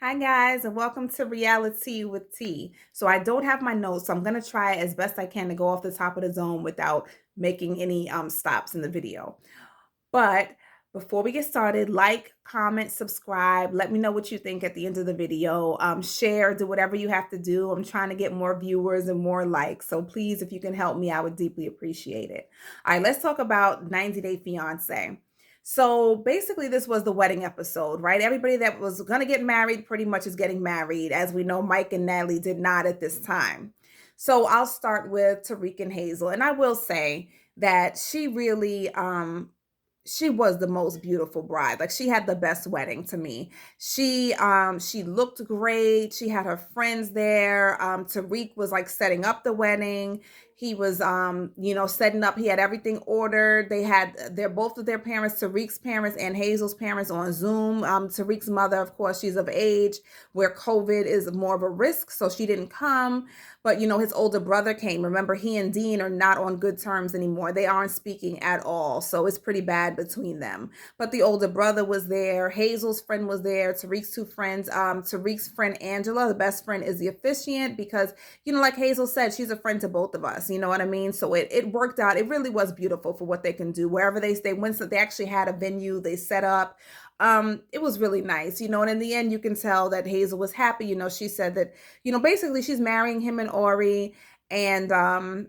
Hi guys, and welcome to Reality with T. So I don't have my notes, so I'm gonna try as best I can to go off the top of the dome without making any stops in the video. But before we get started, like, comment, subscribe. Let me know what you think at the end of the video. Share, do whatever you have to do. I'm trying to get more viewers and more likes. So please, if you can help me, I would deeply appreciate it. All right, let's talk about 90 Day Fiancé. So basically, this was the wedding episode, right? Everybody that was going to get married pretty much is getting married. As we know, Mike and Natalie did not at this time. So I'll start with Tariq and Hazel. And I will say that she was the most beautiful bride. Like she had the best wedding to me. She looked great. She had her friends there. Tariq was like setting up the wedding. He was setting up. He had everything ordered. They're both of their parents, Tariq's parents and Hazel's parents, on Zoom. Tariq's mother, of course, she's of age where COVID is more of a risk, so she didn't come. But his older brother came. Remember, he and Dean are not on good terms anymore. They aren't speaking at all. So it's pretty bad between them. But the older brother was there. Hazel's friend was there. Tariq's two friends. Tariq's friend Angela, the best friend, is the officiant because, like Hazel said, she's a friend to both of us. You know what I mean? So it worked out. It really was beautiful for what they can do. Wherever they stay, they actually had a venue they set up. It was really nice, and in the end, you can tell that Hazel was happy. She said that, basically she's marrying him and Ori. And, I mean,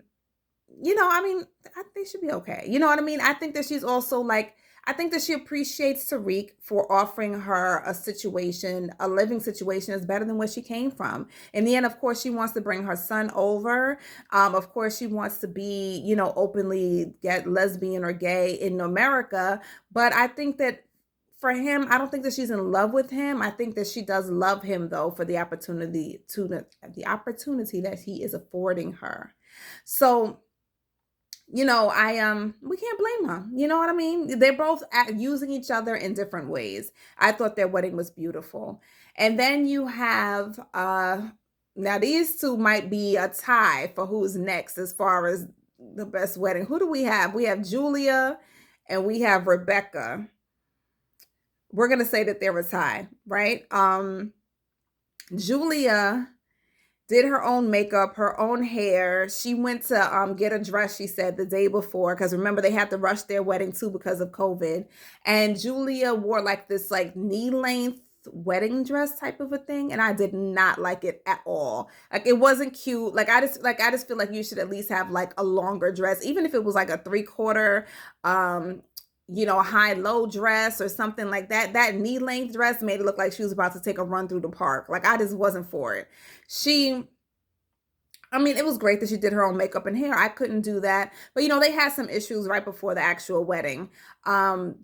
I think she'll be okay. You know what I mean? I think that she's also like, I think that she appreciates Tariq for offering her a living situation is better than where she came from. In the end, of course, she wants to bring her son over. Of course, she wants to be, openly get lesbian or gay in America. But I think that for him, I don't think that she's in love with him. I think that she does love him though for the opportunity that he is affording her. So, we can't blame her. You know what I mean? They're both using each other in different ways. I thought their wedding was beautiful. And then you have now these two might be a tie for who's next as far as the best wedding. Who do we have? We have Julia and we have Rebecca. We're gonna say that they're a tie, right? Julia did her own makeup, her own hair. She went to get a dress, she said, the day before, because remember they had to rush their wedding too because of COVID. And Julia wore like this like knee length wedding dress type of a thing, and I did not like it at all. Like it wasn't cute. Like I just feel like you should at least have like a longer dress, even if it was like a 3/4 high-low dress or something like that. That knee-length dress made it look like she was about to take a run through the park. Like I just wasn't for it. It was great that she did her own makeup and hair. I couldn't do that. But, they had some issues right before the actual wedding.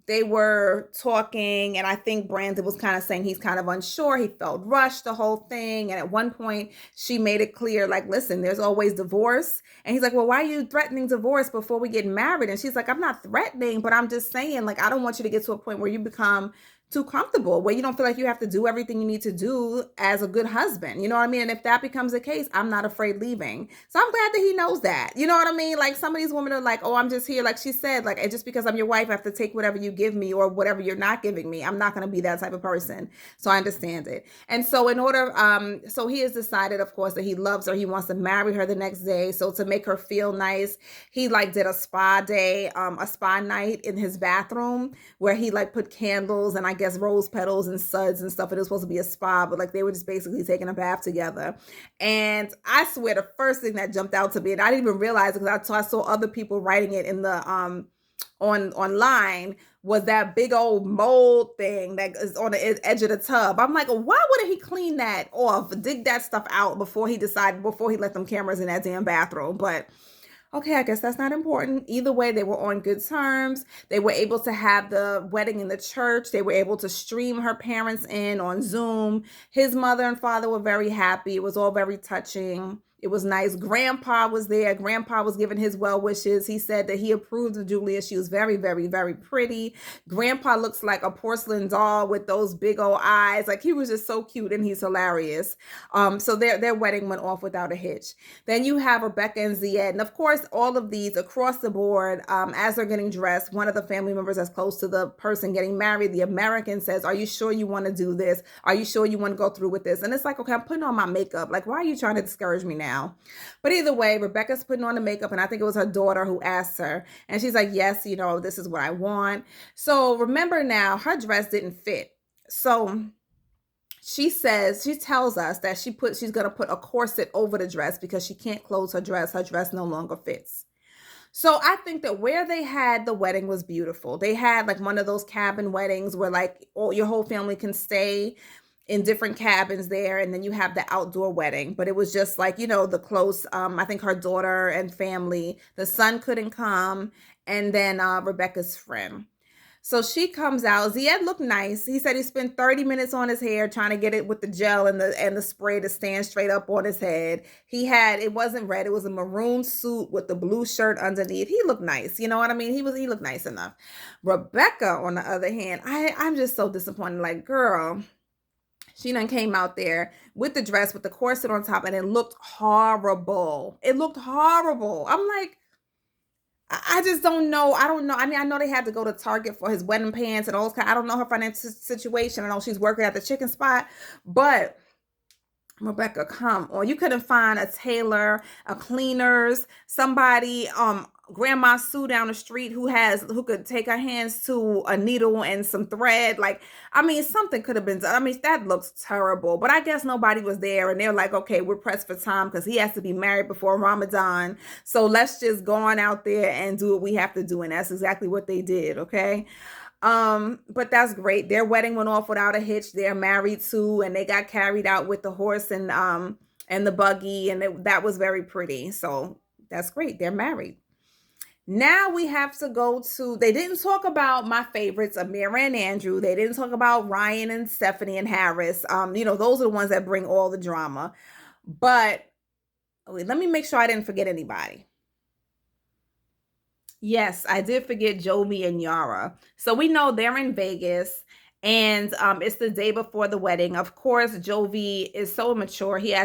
They were talking, and I think Brandon was kind of saying he's kind of unsure. He felt rushed, the whole thing. And at one point, she made it clear, like, listen, there's always divorce. And he's like, well, why are you threatening divorce before we get married? And she's like, I'm not threatening, but I'm just saying, like, I don't want you to get to a point where you become too comfortable, where you don't feel like you have to do everything you need to do as a good husband. You know what I mean? And if that becomes the case, I'm not afraid leaving. So I'm glad that he knows that. You know what I mean? Like some of these women are like, oh, I'm just here. Like she said, like, just because I'm your wife, I have to take whatever you give me or whatever you're not giving me. I'm not going to be that type of person. So I understand it. And so so he has decided, of course, that he loves her. He wants to marry her the next day. So to make her feel nice, he like did a spa day, a spa night in his bathroom where he like put candles and I guess rose petals and suds and stuff. It was supposed to be a spa, but like they were just basically taking a bath together. And I swear the first thing that jumped out to me, and I didn't even realize it because I saw other people writing it in the online, was that big old mold thing that is on the edge of the tub. I'm like, why wouldn't he clean that off, dig that stuff out before he let them cameras in that damn bathroom? But okay, I guess that's not important. Either way, they were on good terms. They were able to have the wedding in the church. They were able to stream her parents in on Zoom. His mother and father were very happy. It was all very touching. It was nice. Grandpa was there. Grandpa was giving his well wishes. He said that he approved of Julia. She was very, very, very pretty. Grandpa looks like a porcelain doll with those big old eyes. Like he was just so cute and he's hilarious. So their wedding went off without a hitch. Then you have Rebecca and Zied. And of course, all of these across the board, as they're getting dressed, one of the family members that's close to the person getting married, the American says, "Are you sure you want to do this? Are you sure you want to go through with this?" And it's like, okay, I'm putting on my makeup. Like, why are you trying to discourage me now? But either way, Rebecca's putting on the makeup, and I think it was her daughter who asked her. And she's like, "Yes, this is what I want." So remember now, her dress didn't fit. So she tells us that she's gonna put a corset over the dress because she can't close her dress. Her dress no longer fits. So I think that where they had the wedding was beautiful. They had like one of those cabin weddings where like your whole family can stay in different cabins there, and then you have the outdoor wedding. But it was just like, the close, I think her daughter and family. The son couldn't come, and then Rebecca's friend. So she comes out. Zied looked nice. He said he spent 30 minutes on his hair trying to get it with the gel and the spray to stand straight up on his head. It wasn't red. It was a maroon suit with the blue shirt underneath. He looked nice. You know what I mean? He looked nice enough. Rebecca, on the other hand, I'm just so disappointed. Like, girl, she done came out there with the dress with the corset on top, and it looked horrible. It looked horrible. I'm like, I just don't know. I don't know. I mean, I know they had to go to Target for his wedding pants and all kind. I don't know her financial situation. I know she's working at the chicken spot, but Rebecca, come on. You couldn't find a tailor, a cleaners, somebody, Grandma Sue down the street who could take her hands to a needle and some thread. Like, I mean, something could have been done. I mean, that looks terrible. But I guess nobody was there, and they're like, okay, we're pressed for time because he has to be married before Ramadan. So let's just go on out there and do what we have to do. And that's exactly what they did, okay? But that's great. Their wedding went off without a hitch. They're married too, and they got carried out with the horse and the buggy, and that was very pretty. So that's great. They're married. Now we have to go to, they didn't talk about my favorites, Amira and Andrew. They didn't talk about Ryan and Stephanie and Harris. Those are the ones that bring all the drama. But let me make sure I didn't forget anybody. Yes, I did forget Jovi and Yara. So we know they're in Vegas, and it's the day before the wedding. Of course, Jovi is so immature. He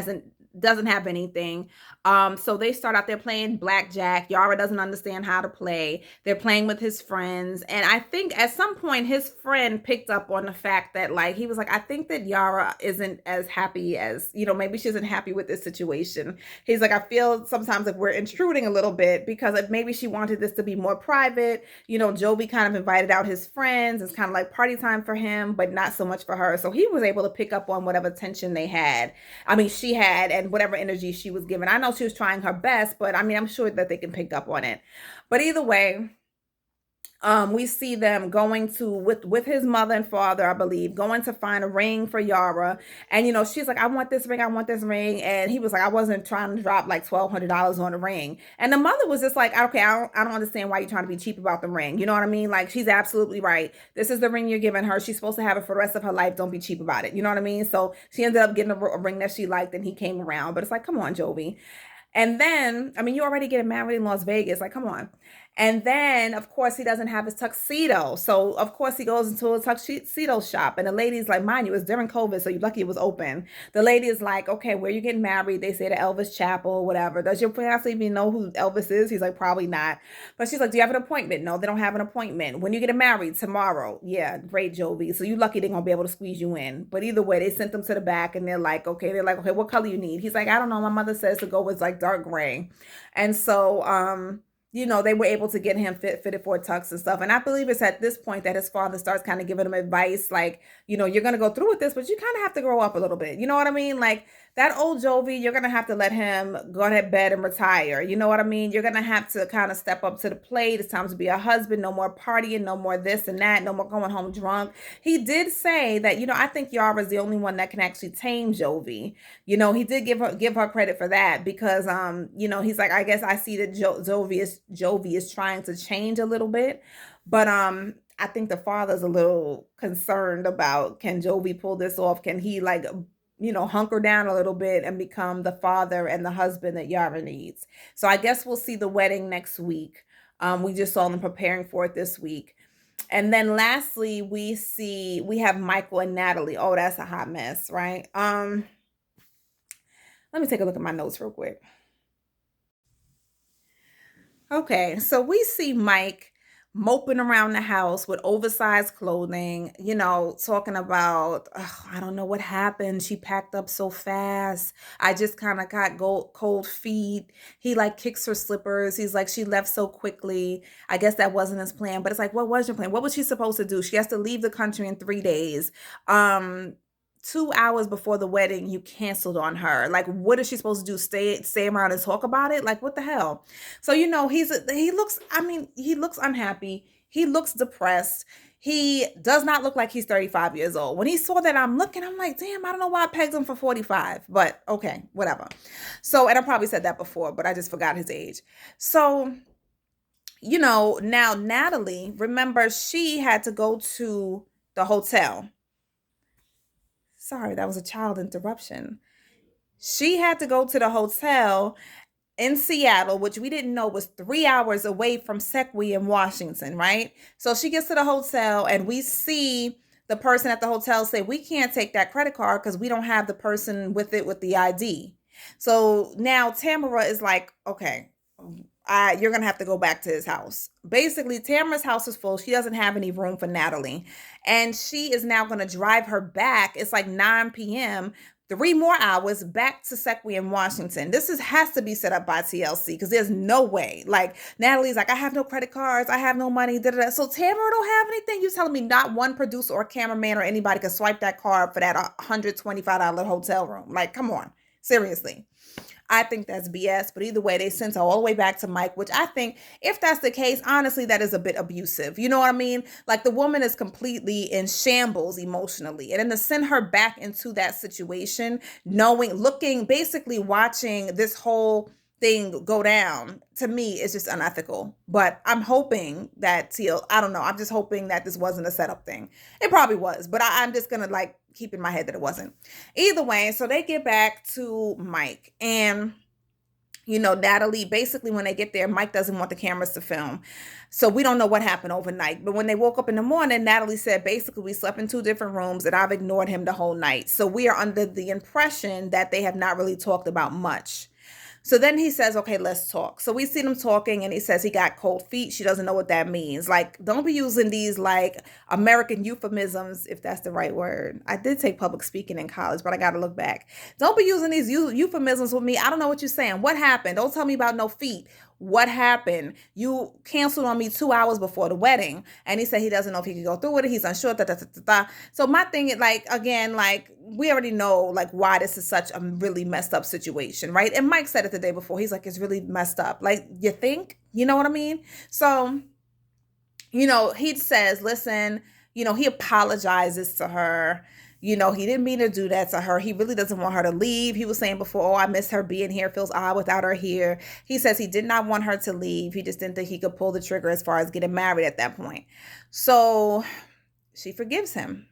doesn't have anything. So they start out there playing blackjack. Yara doesn't understand how to play. They're playing with his friends. And I think at some point his friend picked up on the fact that, like, he was like, I think that Yara isn't as happy as, maybe she isn't happy with this situation. He's like, I feel sometimes like we're intruding a little bit because maybe she wanted this to be more private. Jovi kind of invited out his friends. It's kind of like party time for him, but not so much for her. So he was able to pick up on whatever tension they had. I mean, she had, and whatever energy she was giving. I know she was trying her best, but I mean, I'm sure that they can pick up on it. But either way, we see them going to with his mother and father, I believe, going to find a ring for Yara. And she's like, I want this ring, I want this ring. And he was like, I wasn't trying to drop like $1,200 on a ring. And the mother was just like, okay, I don't understand why you're trying to be cheap about the ring. You know what I mean? Like, she's absolutely right. This is the ring you're giving her. She's supposed to have it for the rest of her life. Don't be cheap about it. You know what I mean? So she ended up getting a ring that she liked, and he came around. But it's like, come on, Jovi. And then, I mean, you already getting married in Las Vegas. Like, come on. And then, of course, he doesn't have his tuxedo. So, of course, he goes into a tuxedo shop. And the lady's like, mind you, it was during COVID, so you're lucky it was open. The lady is like, okay, where you getting married? They say to Elvis Chapel, whatever. Does your fiance even know who Elvis is? He's like, probably not. But she's like, do you have an appointment? No, they don't have an appointment. When you getting married? Tomorrow. Yeah, great, Jovi. So you lucky they're going to be able to squeeze you in. But either way, they sent them to the back, and they're like, okay, what color you need? He's like, I don't know. My mother says to go with like dark gray. And so, they were able to get him fitted for a tux and stuff. And I believe it's at this point that his father starts kind of giving him advice, like, you're going to go through with this, but you kind of have to grow up a little bit. You know what I mean? Like, that old Jovi, you're going to have to let him go to bed and retire. You know what I mean? You're going to have to kind of step up to the plate. It's time to be a husband. No more partying, no more this and that, no more going home drunk. He did say that, I think Yara's the only one that can actually tame Jovi. He did give her credit for that because, he's like, I guess I see that Jovi is trying to change a little bit. But I think the father's a little concerned about, can Jovi pull this off? Can he like hunker down a little bit and become the father and the husband that Yara needs. So I guess we'll see the wedding next week. We just saw them preparing for it this week. And then lastly, we have Michael and Natalie. Oh, that's a hot mess, right? Let me take a look at my notes real quick. Okay, so we see Mike moping around the house with oversized clothing, talking about, "Ugh, I don't know what happened. She packed up so fast. I just kind of got cold feet." He like kicks her slippers. He's like, "She left so quickly. I guess that wasn't his plan." But it's like, what was your plan? What was she supposed to do? She has to leave the country in 3 days. Um, 2 hours before the wedding, you canceled on her. Like, what is she supposed to do? Stay around and talk about it? Like, what the hell? So he looks. I mean, he looks unhappy. He looks depressed. He does not look like he's 35 years old. When he saw that, I'm like, damn, I don't know why I pegged him for 45, but okay, whatever. So, and I probably said that before, but I just forgot his age. So, now Natalie, remember, she had to go to the hotel. Sorry, that was a child interruption. She had to go to the hotel in Seattle, which we didn't know was 3 hours away from Sequoia in Washington, right? So she gets to the hotel and we see the person at the hotel say, "We can't take that credit card because we don't have the person with it with the ID." So now Tamara is like, "Okay, you're gonna have to go back to his house." Basically, Tamara's house is full. She doesn't have any room for Natalie, and she is now gonna drive her back. It's like 9 p.m. 3 more hours back to Sequoia in Washington. Has to be set up by TLC because there's no way. Like Natalie's like, "I have no credit cards, I have no money." Da, da, da. So Tamara don't have anything. You telling me not one producer or cameraman or anybody can swipe that card for that $125 hotel room? Like, come on, seriously. I think that's BS, but either way, they sent her all the way back to Mike, which I think, if that's the case, honestly, that is a bit abusive. You know what I mean? Like, the woman is completely in shambles emotionally. And then to send her back into that situation, basically watching this whole thing go down, to me is just unethical. But I'm hoping that I don't know. I'm just hoping that this wasn't a setup thing. It probably was, but I'm just gonna like keep in my head that it wasn't. Either way, so they get back to Mike, and Natalie, basically when they get there, Mike doesn't want the cameras to film. So we don't know what happened overnight. But when they woke up in the morning, Natalie said, basically, we slept in 2 different rooms and I've ignored him the whole night. So we are under the impression that they have not really talked about much. So then he says, "Okay, let's talk." So we see them talking and he says he got cold feet. She doesn't know what that means. Like, don't be using these like American euphemisms, if that's the right word. I did take public speaking in college, but I got to look back. Don't be using these euphemisms with me. I don't know what you're saying. What happened? Don't tell me about no feet. What happened? You canceled on me 2 hours before the wedding. And he said he doesn't know if he can go through with it. He's unsure. Da, da, da, da, da. So my thing is, like, again, like, we already know like why this is such a really messed up situation, right? And Mike said it the day before. He's like, "It's really messed up." Like, you think? You know what I mean? So, he says, listen, he apologizes to her. He didn't mean to do that to her. He really doesn't want her to leave. He was saying before, "Oh, I miss her being here. Feels odd without her here." He says he did not want her to leave. He just didn't think he could pull the trigger as far as getting married at that point. So she forgives him.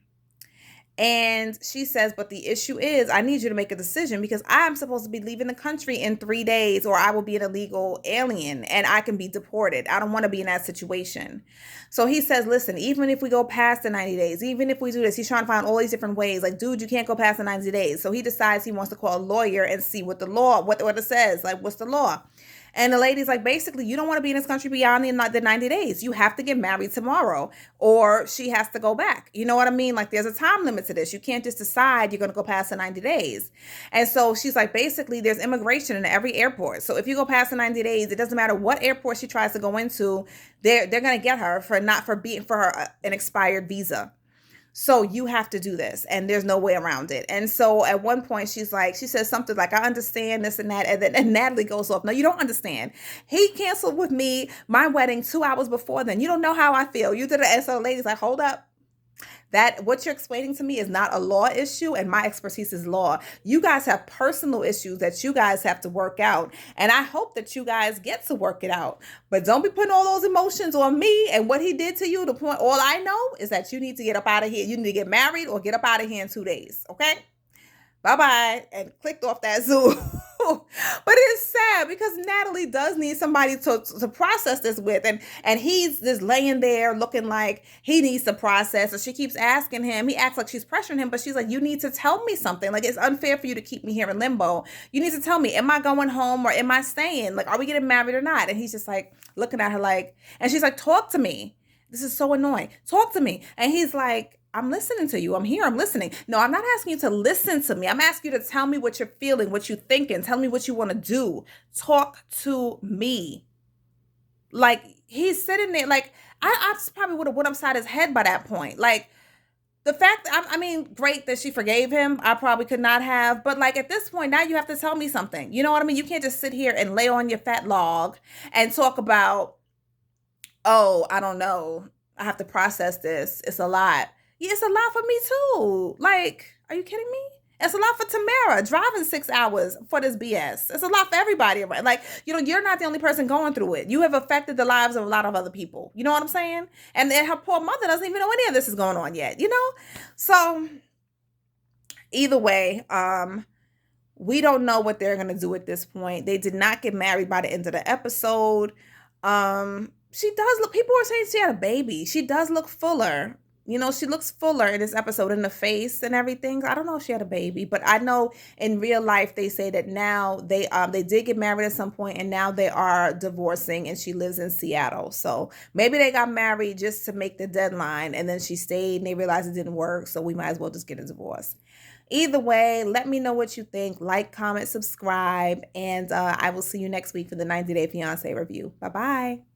And she says, "But the issue is, I need you to make a decision because I'm supposed to be leaving the country in 3 days or I will be an illegal alien and I can be deported. I don't want to be in that situation." So he says, "Listen, even if we go past the 90 days, even if we do this," he's trying to find all these different ways. Like, dude, you can't go past the 90 days. So he decides he wants to call a lawyer and see what it says. Like, what's the law? And the lady's like, basically, you don't want to be in this country beyond the 90 days. You have to get married tomorrow or she has to go back. You know what I mean? Like, there's a time limit to this. You can't just decide you're going to go past the 90 days. And so she's like, basically, there's immigration in every airport. So if you go past the 90 days, it doesn't matter what airport she tries to go into, they're going to get her for an expired visa. So you have to do this and there's no way around it. And so at one point she says something like, "I understand this and that." And Natalie goes off, "No, you don't understand. He canceled with me my wedding 2 hours before then. You don't know how I feel. You did it." And so the lady's like, "Hold up. That what you're explaining to me is not a law issue and my expertise is law. You guys have personal issues that you guys have to work out. And I hope that you guys get to work it out. But don't be putting all those emotions on me and what he did to you. The point, all I know is that you need to get up out of here. You need to get married or get up out of here in 2 days. Okay?" bye-bye, and clicked off that Zoom. But it's sad because Natalie does need somebody to process this with, and he's just laying there looking like he needs to process. So she keeps asking him. He acts like she's pressuring him, but she's like, "You need to tell me something. Like, it's unfair for you to keep me here in limbo. You need to tell me, am I going home or am I staying? Like, are we getting married or not?" And he's just like looking at her like, and she's like, "Talk to me. This is so annoying. Talk to me." And he's like, "I'm listening to you. I'm here. I'm listening. No, I'm not asking you to listen to me. I'm asking you to tell me what you're feeling, what you're thinking. Tell me what you want to do. Talk to me." Like, he's sitting there, like, I probably would have went upside his head by that point. Like, the fact that, I mean, great that she forgave him. I probably could not have. But, like, at this point, now you have to tell me something. You know what I mean? You can't just sit here and lay on your fat log and talk about, "Oh, I don't know. I have to process this. It's a lot." Yeah, it's a lot for me too. Like, are you kidding me? It's a lot for Tamara driving 6 hours for this BS. It's a lot for everybody. Like, you're not the only person going through it. You have affected the lives of a lot of other people. You know what I'm saying? And then her poor mother doesn't even know any of this is going on yet, So either way, we don't know what they're gonna do at this point. They did not get married by the end of the episode. She does look. People are saying she had a baby. She does look fuller. She looks fuller in this episode in the face and everything. I don't know if she had a baby, but I know in real life they say that now they did get married at some point, and now they are divorcing, and she lives in Seattle. So maybe they got married just to make the deadline, and then she stayed, and they realized it didn't work, so we might as well just get a divorce. Either way, let me know what you think. Like, comment, subscribe, and I will see you next week for the 90 Day Fiancé review. Bye-bye.